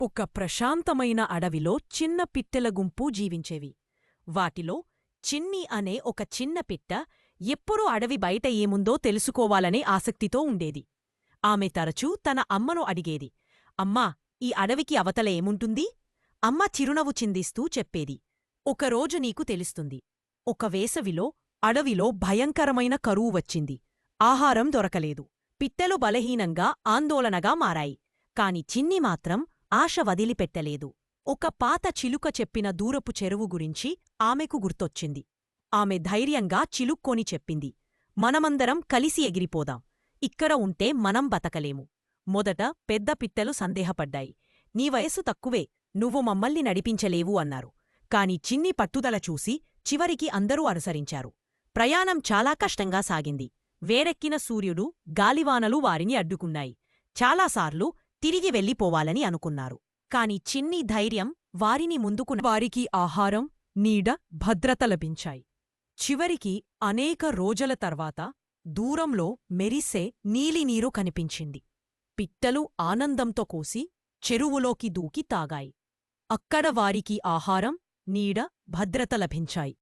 ఒక ప్రశాంతమైన అడవిలో చిన్న పిట్టెల గుంపు జీవించేవి. వాటిలో చిన్ని అనే ఒక చిన్న పిట్ట ఎప్పుడూ అడవి బయట ఏముందో తెలుసుకోవాలనే ఆసక్తితో ఉండేది. ఆమె తరచూ తన అమ్మను అడిగేది, అమ్మా, ఈ అడవికి అవతల ఏముంటుంది? అమ్మ చిరునవ్వు చిందిస్తూ చెప్పేది, ఒకరోజు నీకు తెలుస్తుంది. ఒక వేసవిలో అడవిలో భయంకరమైన కరువు వచ్చింది. ఆహారం దొరకలేదు. పిట్టెలు బలహీనంగా ఆందోళనగా మారాయి. కాని చిన్ని మాత్రం ఆశ వదిలిపెట్టలేదు. ఒక పాత చిలుక చెప్పిన దూరపు చెరువు గురించి ఆమెకు గుర్తొచ్చింది. ఆమె ధైర్యంగా చిలుక్కొని చెప్పింది, మనమందరం కలిసి ఎగిరిపోదాం. ఇక్కడ ఉంటే మనం బతకలేము. మొదట పెద్ద పిట్టలు సందేహపడ్డాయి. నీ వయస్సు తక్కువే, నువ్వు మమ్మల్ని నడిపించలేవు అన్నారు. కాని చిన్ని పట్టుదల చూసి చివరికి అందరూ అనుసరించారు. ప్రయాణం చాలా కష్టంగా సాగింది. వేరెక్కిన సూర్యుడు, గాలివానలు వారిని అడ్డుకున్నాయి. చాలాసార్లు తిరిగి వెళ్ళిపోవాలని అనుకున్నారు. కాని చిన్ని ధైర్యం వారిని ముందుకు వారికి ఆహారం, నీడ, భద్రత లభించాయి. చివరికి అనేక రోజుల తర్వాత దూరంలో మెరిసే నీలినీరు కనిపించింది. పిట్టలు ఆనందంతో కోసి చెరువులోకి దూకి తాగాయి. అక్కడ వారికి ఆహారం, నీడ, భద్రత లభించాయి.